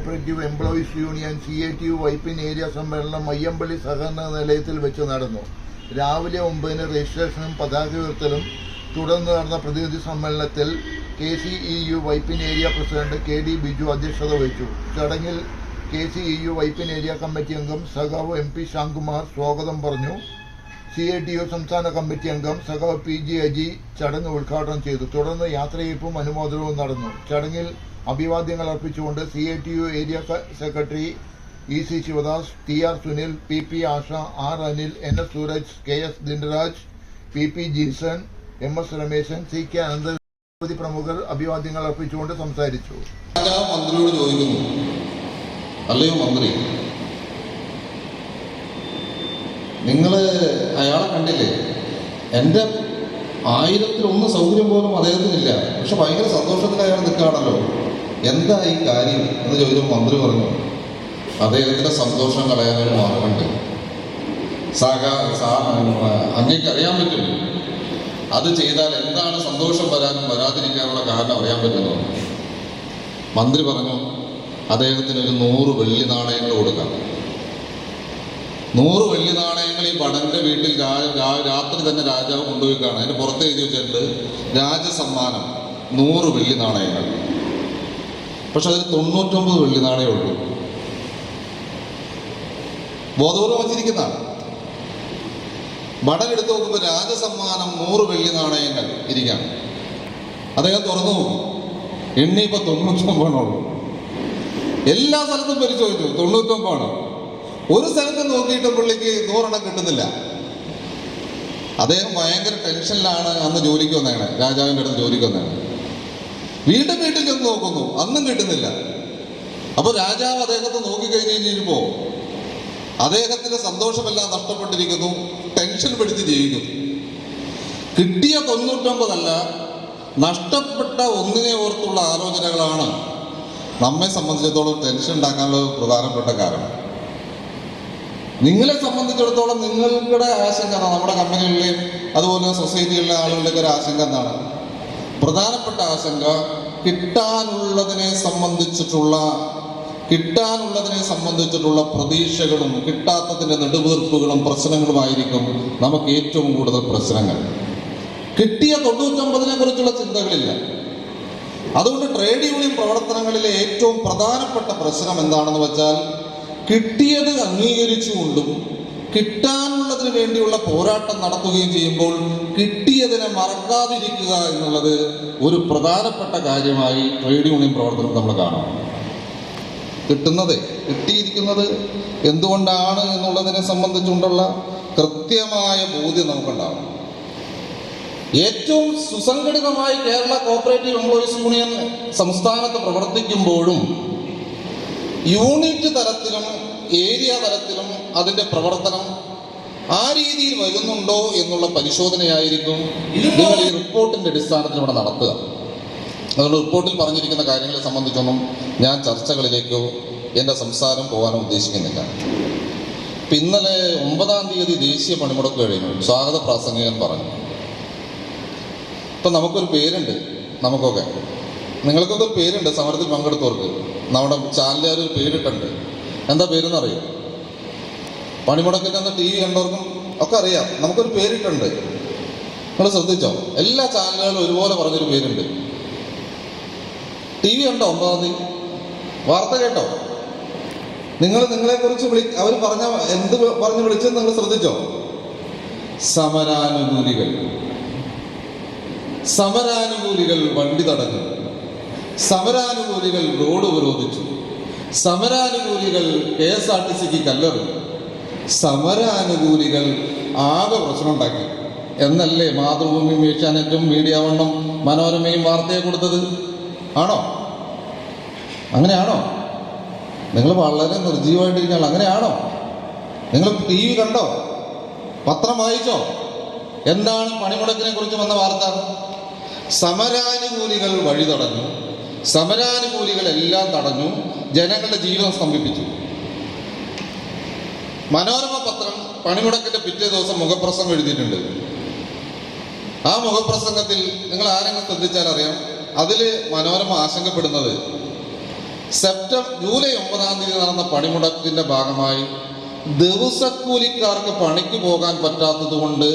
Cooperative employees union CATU Vypin area സമ്മേളനം മയ്യമ്പള്ളി സഹകരണ നിലയത്തിൽ വെച്ച് നടന്നു. രാവിലെ 9-ന് രജിസ്ട്രേഷനും പതാക ഉയർത്തലും തുടർന്ന് നടന്ന പ്രതിനിധി സമ്മേളനത്തിൽ KCEU Vypin area president KD Biju അധ്യക്ഷത വഹിച്ചു. ചടങ്ങിൽ KCEU വൈപ്പിൻ ഏരിയ കമ്മിറ്റി അംഗം സഖാവ് MP ശ്യാംകുമാർ സ്വാഗതം പറഞ്ഞു. CATU സംസ്ഥാന കമ്മിറ്റി അംഗം സഖാവ് PG അജി ചടങ്ങ് ഉദ്ഘാടനം ചെയ്തു. തുടർന്ന് യാത്രയയപ്പും അനുമോദനവും നടന്നു. ചടങ്ങിൽ അഭിവാദ്യങ്ങൾ അർപ്പിച്ചുകൊണ്ട് CATU area secretary EC Sivadas, TR Sunil, PP Asha, R Anil, NS Sooraj, KS Dinaraj, PP Jeeson, MS Rameshan, CK Anantha നിരവധി പ്രമുഖർ അഭിവാദ്യങ്ങൾ അർപ്പിച്ചുകൊണ്ട് സംസാരിച്ചു. മന്ത്രിയോട് ചോദിക്കുന്നു, അല്ലയോ മന്ത്രി, നിങ്ങൾ അയാളെ കണ്ടില്ലേ? എൻ്റെ 1000-1 സൗകര്യം പോലും അദ്ദേഹത്തിനില്ല, പക്ഷെ ഭയങ്കര സന്തോഷത്തിൽ അയാൾ നിൽക്കുകയാണല്ലോ, എന്താ ഈ കാര്യം എന്ന് ചോദിച്ചപ്പോൾ മന്ത്രി പറഞ്ഞു, അദ്ദേഹത്തിൻ്റെ സന്തോഷം കളയാനൊരു മാർഗമുണ്ട്. അങ്ങേക്ക് അറിയാൻ പറ്റും അത് ചെയ്താൽ എന്താണ് സന്തോഷം വരാനും വരാതിരിക്കാനുള്ള കാരണം അറിയാൻ പറ്റുന്നു. മന്ത്രി പറഞ്ഞു, അദ്ദേഹത്തിന് ഒരു 100 വെള്ളി നാണയങ്ങൾ കൊടുക്കാം. 100 വെള്ളി നാണയങ്ങൾ ഈ ഭടന്റെ വീട്ടിൽ രാത്രി തന്നെ രാജാവ് കൊണ്ടുപോയി കാണാം. അതിന് പുറത്ത് എഴുതി വെച്ചിട്ടുണ്ട് രാജസമ്മാനം 100 വെള്ളി നാണയങ്ങൾ. പക്ഷെ അതിന് 99 വെള്ളി നാണയമേ ഉള്ളൂ. ബോധപൂർവം വച്ചിരിക്കുന്നതാണ്. ഭടൻ എടുത്ത് നോക്കുമ്പോൾ രാജസമ്മാനം 100 വെള്ളി നാണയങ്ങൾ ഇരിക്കാം. അദ്ദേഹം തുറന്നു നോക്കി, എണ്ണിയപ്പോൾ 99 ഉള്ളൂ. എല്ലാ സ്ഥലത്തും പരിശോധിച്ചു, 99. ഒരു സ്ഥലത്ത് നോക്കിയിട്ട് പുള്ളിക്ക് 100 കിട്ടുന്നില്ല. അദ്ദേഹം ഭയങ്കര ടെൻഷനിലാണ്. അന്ന് ജോലിക്ക് വന്നേണ്, രാജാവിൻ്റെ അടുത്ത് ജോലിക്ക് വന്നേണ്. വീണ്ടും വീട്ടിൽ ചെന്ന് നോക്കുന്നു, അന്നും കിട്ടുന്നില്ല. അപ്പോൾ രാജാവ് അദ്ദേഹത്തെ നോക്കിക്കഴിഞ്ഞ് കഴിഞ്ഞപ്പോൾ അദ്ദേഹത്തിന്റെ സന്തോഷമെല്ലാം നഷ്ടപ്പെട്ടിരിക്കുന്നു, ടെൻഷൻ പിടിച്ച് ജീവിക്കുന്നു. കിട്ടിയ 99 അല്ല, നഷ്ടപ്പെട്ട ഒന്നിനെ ഓർത്തുള്ള ആലോചനകളാണ് നമ്മെ സംബന്ധിച്ചിടത്തോളം ടെൻഷൻ ഉണ്ടാക്കാനുള്ള പ്രധാനപ്പെട്ട കാരണം. നിങ്ങളെ സംബന്ധിച്ചിടത്തോളം നിങ്ങളുടെ ആശങ്ക, നമ്മുടെ കമ്പനികളിലെയും അതുപോലെ സൊസൈറ്റികളിലെ ആളുകളുടെയൊക്കെ ഒരു ആശങ്ക എന്താണ്? പ്രധാനപ്പെട്ട ആശങ്ക കിട്ടാനുള്ളതിനെ സംബന്ധിച്ചിട്ടുള്ള പ്രതീക്ഷകളും കിട്ടാത്തതിൻ്റെ നെടുവീർപ്പുകളും പ്രശ്നങ്ങളുമായിരിക്കും നമുക്ക് ഏറ്റവും കൂടുതൽ പ്രശ്നങ്ങൾ. കിട്ടിയ 99-നെ കുറിച്ചുള്ള ചിന്തകളില്ല. അതുകൊണ്ട് ട്രേഡ് യൂണിയൻ പ്രവർത്തനങ്ങളിലെ ഏറ്റവും പ്രധാനപ്പെട്ട പ്രശ്നം എന്താണെന്ന് വെച്ചാൽ, കിട്ടിയത് അംഗീകരിച്ചുകൊണ്ടും കിട്ടാനുള്ളതിന് വേണ്ടിയുള്ള പോരാട്ടം നടത്തുകയും ചെയ്യുമ്പോൾ കിട്ടിയതിനെ മറക്കാതിരിക്കുക എന്നുള്ളത് ഒരു പ്രധാനപ്പെട്ട കാര്യമായി ട്രേഡ് യൂണിയൻ പ്രവർത്തനം നമ്മൾ കാണാം. കിട്ടിയിരിക്കുന്നത് എന്തുകൊണ്ടാണ് എന്നുള്ളതിനെ സംബന്ധിച്ചുകൊണ്ടുള്ള കൃത്യമായ ബോധ്യം നമുക്കുണ്ടാവും. ഏറ്റവും സുസംഘടിതമായി കേരള കോഓപ്പറേറ്റീവ് എംപ്ലോയീസ് യൂണിയൻ സംസ്ഥാനത്ത് പ്രവർത്തിക്കുമ്പോഴും യൂണിറ്റ് തലത്തിലും ഏരിയ തലത്തിലും അതിൻ്റെ പ്രവർത്തനം ആ രീതിയിൽ വരുന്നുണ്ടോ എന്നുള്ള പരിശോധനയായിരിക്കും നിങ്ങൾ ഈ റിപ്പോർട്ടിൻ്റെ അടിസ്ഥാനത്തിൽ ഇവിടെ നടത്തുക. അതുകൊണ്ട് റിപ്പോർട്ടിൽ പറഞ്ഞിരിക്കുന്ന കാര്യങ്ങളെ സംബന്ധിച്ചൊന്നും ഞാൻ ചർച്ചകളിലേക്കോ എൻ്റെ സംസാരം പോകാനോ ഉദ്ദേശിക്കുന്നില്ല. ഇപ്പം ഇന്നലെ 9-ാം തീയതി ദേശീയ പണിമുടക്ക് കഴിഞ്ഞു. സ്വാഗത പ്രാസംഗികൻ പറഞ്ഞു, ഇപ്പം നമുക്കൊരു പേരുണ്ട്, നമുക്കൊക്കെ നിങ്ങൾക്കൊക്കെ ഒരു പേരുണ്ട്, സമരത്തിൽ പങ്കെടുത്തവർക്ക് നമ്മുടെ ചാനലുകാർ ഒരു പേരിട്ടുണ്ട്. എന്താ പേരെന്നറിയോ? പണിമുടക്കിൻ്റെ അന്ന് TV കണ്ടവർക്കും ഒക്കെ അറിയാം, നമുക്കൊരു പേരിട്ടുണ്ട്. നിങ്ങൾ ശ്രദ്ധിച്ചോ? എല്ലാ ചാനലുകളും ഒരുപോലെ പറഞ്ഞൊരു പേരുണ്ട്. TV കണ്ടോ? 9-ാം തീയതി വാർത്ത കേട്ടോ? നിങ്ങളെക്കുറിച്ച് അവർ പറഞ്ഞ എന്ത് പറഞ്ഞ് വിളിച്ചെന്ന് നിങ്ങൾ ശ്രദ്ധിച്ചോ? സമരാനുകൂലികൾ വണ്ടി തടഞ്ഞു, സമരാനുകൂലികൾ റോഡ് ഉപരോധിച്ചു, സമരാനുകൂലികൾ KSRTCക്ക് കല്ലെറിഞ്ഞു, സമരാനുകൂലികൾ ആകെ പ്രശ്നമുണ്ടാക്കി എന്നല്ലേ മാതൃഭൂമിയും ഏഷ്യാനെറ്റും മീഡിയ വണ്ണും മനോരമയും വാർത്തയെ കൊടുത്തത്? ആണോ? അങ്ങനെയാണോ? നിങ്ങൾ വളരെ നിർജീവമായിട്ടിരിക്കുകയാണ്. അങ്ങനെയാണോ? നിങ്ങൾ TV കണ്ടോ? പത്രം വായിച്ചോ? എന്താണ് പണിമുടക്കിനെ കുറിച്ച് വന്ന വാർത്ത? സമരാനുകൂലികൾ വഴി തടഞ്ഞു, സമരാനുകൂലികളെല്ലാം തടഞ്ഞു, ജനങ്ങളുടെ ജീവിതം സ്തംഭിപ്പിച്ചു. മനോരമ പത്രം പണിമുടക്കിന്റെ പിറ്റേ ദിവസം മുഖപ്രസംഗം എഴുതിയിട്ടുണ്ട്. ആ മുഖപ്രസംഗത്തിൽ നിങ്ങൾ ആരെങ്കിലും ശ്രദ്ധിച്ചാൽ അറിയാം, അതിൽ മനോരമ ആശങ്കപ്പെടുന്നത് ജൂലൈ 9 നടന്ന പണിമുടക്കിന്റെ ഭാഗമായി ദിവസക്കൂലിക്കാർക്ക് പണിക്ക് പോകാൻ പറ്റാത്തത് കൊണ്ട്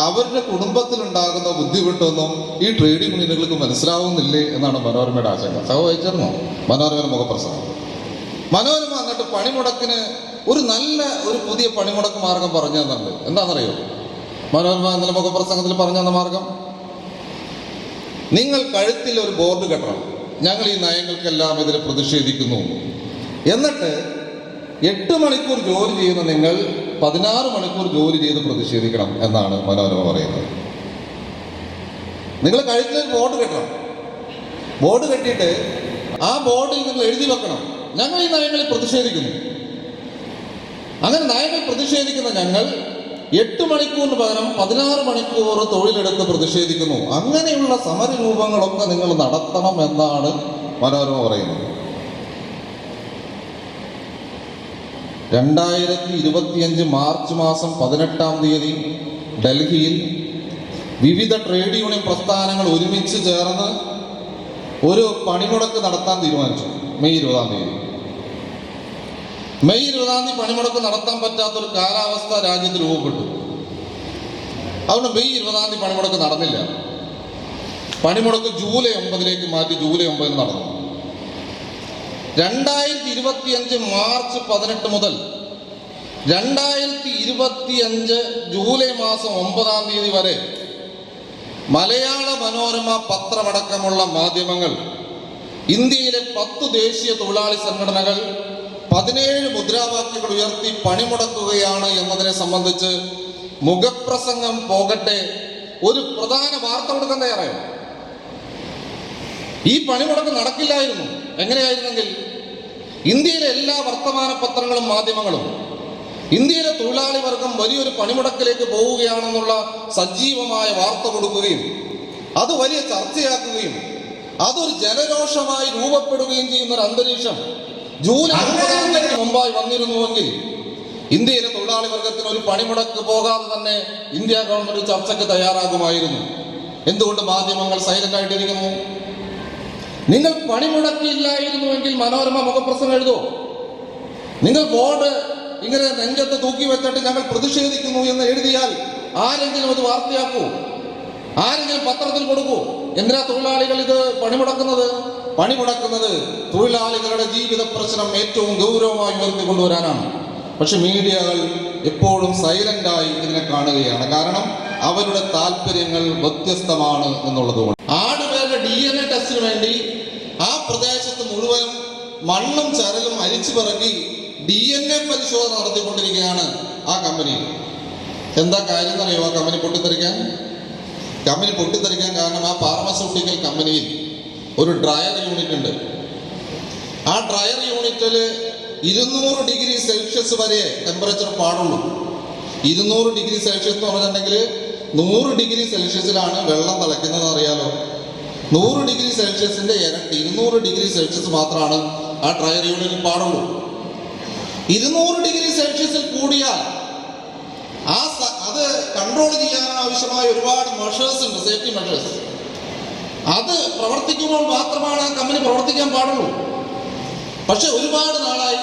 അവരുടെ കുടുംബത്തിലുണ്ടാകുന്ന ബുദ്ധിമുട്ടൊന്നും ഈ ട്രേഡ് യൂണിയനുകൾക്ക് മനസ്സിലാവുന്നില്ലേ എന്നാണ് മനോരമയുടെ ആശങ്ക. സഹ വായിച്ചിരുന്നോ മനോരമയുടെ മുഖപ്രസംഗം? മനോരമ എന്നിട്ട് പണിമുടക്കിന് ഒരു പുതിയ പണിമുടക്ക് മാർഗം പറഞ്ഞു തന്നുണ്ട്. എന്താണെന്നറിയോ മനോരമ ഇന്നലെ മുഖപ്രസംഗത്തിൽ പറഞ്ഞു തന്ന മാർഗം? നിങ്ങൾ കഴുത്തിൽ ഒരു ബോർഡ് കെട്ടണം, ഞങ്ങൾ ഈ നയങ്ങൾക്കെല്ലാം എതിരെ പ്രതിഷേധിക്കുന്നു. എന്നിട്ട് 8 മണിക്കൂർ ജോലി ചെയ്യുന്ന നിങ്ങൾ 16 മണിക്കൂർ ജോലി ചെയ്ത് പ്രതിഷേധിക്കണം എന്നാണ് മനോരമ പറയുന്നത്. നിങ്ങൾ കഴുത്തിൽ ബോർഡ് കെട്ടണം, ബോർഡ് കെട്ടിയിട്ട് ആ ബോർഡിൽ നിങ്ങൾ എഴുതി വെക്കണം, ഞങ്ങൾ ഈ നയങ്ങളിൽ പ്രതിഷേധിക്കുന്നു. അങ്ങനെ നയങ്ങൾ പ്രതിഷേധിക്കുന്ന ഞങ്ങൾ 8 മണിക്കൂറിന് പകരം 16 മണിക്കൂർ തൊഴിലെടുത്ത് പ്രതിഷേധിക്കുന്നു. അങ്ങനെയുള്ള സമരരൂപങ്ങളൊക്കെ നിങ്ങൾ നടത്തണം എന്നാണ് മനോരമ പറയുന്നത്. 2025 മാർച്ച് മാസം 18 ഡൽഹിയിൽ വിവിധ ട്രേഡ് യൂണിയൻ പ്രസ്ഥാനങ്ങൾ ഒരുമിച്ച് ചേർന്ന് ഒരു പണിമുടക്ക് നടത്താൻ തീരുമാനിച്ചു. മെയ് 20 പണിമുടക്ക് നടത്താൻ പറ്റാത്തൊരു കാലാവസ്ഥ രാജ്യത്ത് രൂപപ്പെട്ടു. അതുകൊണ്ട് മെയ് 20 പണിമുടക്ക് നടന്നില്ല. പണിമുടക്ക് ജൂലൈ 9 മാറ്റി ജൂലൈ 9 നടന്നു. 2025 മാർച്ച് 18 മുതൽ 2025 ജൂലൈ മാസം 9 വരെ മലയാള മനോരമ പത്രമടക്കമുള്ള മാധ്യമങ്ങൾ, ഇന്ത്യയിലെ 10 ദേശീയ തൊഴിലാളി സംഘടനകൾ 17 മുദ്രാവാക്യങ്ങൾ ഉയർത്തി പണിമുടക്കുകയാണ് എന്നതിനെ സംബന്ധിച്ച് മുഖപ്രസംഗം പോകട്ടെ ഒരു പ്രധാന വാർത്ത കൊടുക്കാൻ തയ്യാറായോ? ഈ പണിമുടക്ക് നടക്കില്ലായിരുന്നു. എങ്ങനെയായിരുന്നെങ്കിൽ ഇന്ത്യയിലെ എല്ലാ വർത്തമാന പത്രങ്ങളും മാധ്യമങ്ങളും ഇന്ത്യയിലെ തൊഴിലാളി വർഗം വലിയൊരു പണിമുടക്കിലേക്ക് പോവുകയാണെന്നുള്ള സജീവമായ വാർത്ത കൊടുക്കുകയും അത് വലിയ ചർച്ചയാക്കുകയും അതൊരു ജനരോഷമായി രൂപപ്പെടുകയും ചെയ്യുന്ന ഒരു അന്തരീക്ഷം ജൂലൈ 9 മുമ്പായി വന്നിരുന്നുവെങ്കിൽ ഇന്ത്യയിലെ തൊഴിലാളി വർഗത്തിന് ഒരു പണിമുടക്ക് പോകാതെ തന്നെ ഇന്ത്യ ഗവൺമെന്റ് ചർച്ചയ്ക്ക് തയ്യാറാകുമായിരുന്നു. എന്തുകൊണ്ട് മാധ്യമങ്ങൾ സൈലന്റ് ആയിട്ടിരിക്കുന്നു? നിങ്ങൾ പണിമുടക്കിയില്ലായിരുന്നുവെങ്കിൽ മനോരമ മുഖപ്രസംഗം എഴുതോ? നിങ്ങൾ ബോർഡ് ഇങ്ങനെ നെഞ്ചത്ത് തൂക്കി വെച്ചിട്ട് ഞങ്ങൾ പ്രതിഷേധിക്കുന്നു എന്ന് എഴുതിയാൽ ആരെങ്കിലും അത് വാർത്തയാക്കൂ? ആരെങ്കിലും പത്രത്തിൽ കൊടുക്കൂ? എന്തിനാ തൊഴിലാളികൾ ഇത് പണിമുടക്കുന്നത്? തൊഴിലാളികളുടെ ജീവിത പ്രശ്നം ഏറ്റവും ഗൗരവമായി ഉയർത്തിക്കൊണ്ടുവരാനാണ്. പക്ഷെ മീഡിയകൾ എപ്പോഴും സൈലന്റായി ഇതിനെ കാണുകയാണ്. കാരണം അവരുടെ താല്പര്യങ്ങൾ വ്യത്യസ്തമാണ് എന്നുള്ളതുകൊണ്ട്. ആടുപേരുടെ DNA ടെസ്റ്റിന് വേണ്ടി ആ പ്രദേശത്ത് മുഴുവനും മണ്ണും ചരലും അരിച്ചു പിറക്കി DNA പരിശോധന നടത്തിക്കൊണ്ടിരിക്കുകയാണ് ആ കമ്പനി. എന്താ കാര്യം എന്നറിയോ? ആ കമ്പനി പൊട്ടിത്തെറിക്കാൻ കാരണം ആ ഫാർമസ്യൂട്ടിക്കൽ കമ്പനിയിൽ ഒരു ഡ്രയർ യൂണിറ്റ് ഉണ്ട്. ആ ഡ്രയർ യൂണിറ്റിൽ 200 ഡിഗ്രി സെൽഷ്യസ് വരെ ടെമ്പറേച്ചർ പാടുള്ളൂ. 200 ഡിഗ്രി സെൽഷ്യസ് എന്ന് പറഞ്ഞിട്ടുണ്ടെങ്കിൽ 100 ഡിഗ്രി സെൽഷ്യസിലാണ് വെള്ളം തിളയ്ക്കുന്നത് അറിയാലോ. 100 ഡിഗ്രി സെൽഷ്യസിന്റെ ഇരട്ടി 200 ഡിഗ്രി സെൽഷ്യസ് മാത്രമാണ് ആ ഡ്രയർ യൂണിറ്റിൽ പാടുള്ളൂ. 200 ഡിഗ്രി സെൽഷ്യസിൽ കൂടിയാൽ അത് കൺട്രോൾ ചെയ്യാൻ ആവശ്യമായ ഒരുപാട് മെഷേഴ്സ് ഉണ്ട്, സേഫ്റ്റി മെഷേഴ്സ്. അത് പ്രവർത്തിക്കുമ്പോൾ മാത്രമാണ് ആ കമ്പനി പ്രവർത്തിക്കാൻ പാടുള്ളൂ. പക്ഷെ ഒരുപാട് നാളായി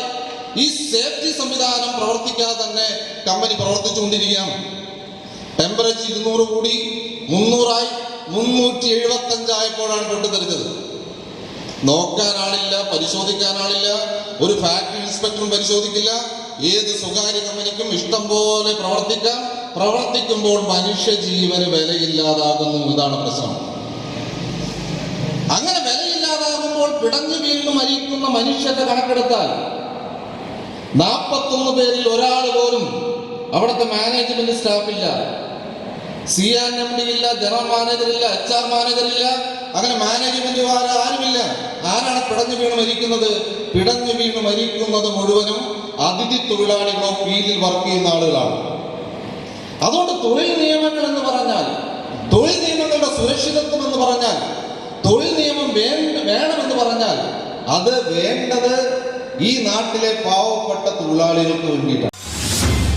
ഈ സേഫ്റ്റി സംവിധാനം പ്രവർത്തിക്കാതെ തന്നെ കമ്പനി പ്രവർത്തിച്ചുകൊണ്ടിരിക്കുകയാണ്. ടെമ്പറേച്ചർ 200 കൂടി 300 375 ആയപ്പോഴാണ് പൊട്ടിത്തെറിച്ചത്. നോക്കാൻ ആളില്ല, പരിശോധിക്കാൻ ആളില്ല, ഒരു ഫാക്ടറി ഇൻസ്പെക്ടറും പരിശോധിക്കില്ല. ഏത് സ്വകാര്യ കമ്പനിക്കും ഇഷ്ടം പോലെ പ്രവർത്തിക്കാം. പ്രവർത്തിക്കുമ്പോൾ മനുഷ്യജീവന് വിലയില്ലാതാകുന്നു. ഇതാണ് പ്രശ്നം. അങ്ങനെ വിലയില്ലാതാകുമ്പോൾ പിടഞ്ഞു വീണ് മരിക്കുന്ന മനുഷ്യന്റെ കണക്കെടുത്താൽ 41 പേരിൽ ഒരാൾ പോലും അവിടുത്തെ മാനേജ്മെന്റ് സ്റ്റാഫില്ല. CNMD ഇല്ല, ജനറൽ മാനേജർ ഇല്ല, HR മാനേജർ ഇല്ല, അങ്ങനെ മാനേജ്മെന്റ് ആരുമില്ല. ആരാണ് പിടഞ്ഞു വീണ് മരിക്കുന്നത്? പിടഞ്ഞു വീണ് മരിക്കുന്നത് മുഴുവനും അതിഥി തൊഴിലാളികളോ ഫീൽഡിൽ വർക്ക് ചെയ്യുന്ന ആളുകളാണ്. അതുകൊണ്ട് തൊഴിൽ നിയമങ്ങൾ എന്ന് പറഞ്ഞാൽ, തൊഴിൽ നിയമങ്ങളുടെ സുരക്ഷിതത്വം എന്ന് പറഞ്ഞാൽ, തൊഴിൽ നിയമം വേണമെന്ന് പറഞ്ഞാൽ അത് വേണ്ടത് ഈ നാട്ടിലെ പാവപ്പെട്ട തൊഴിലാളികൾക്ക് വേണ്ടിയിട്ടാണ്.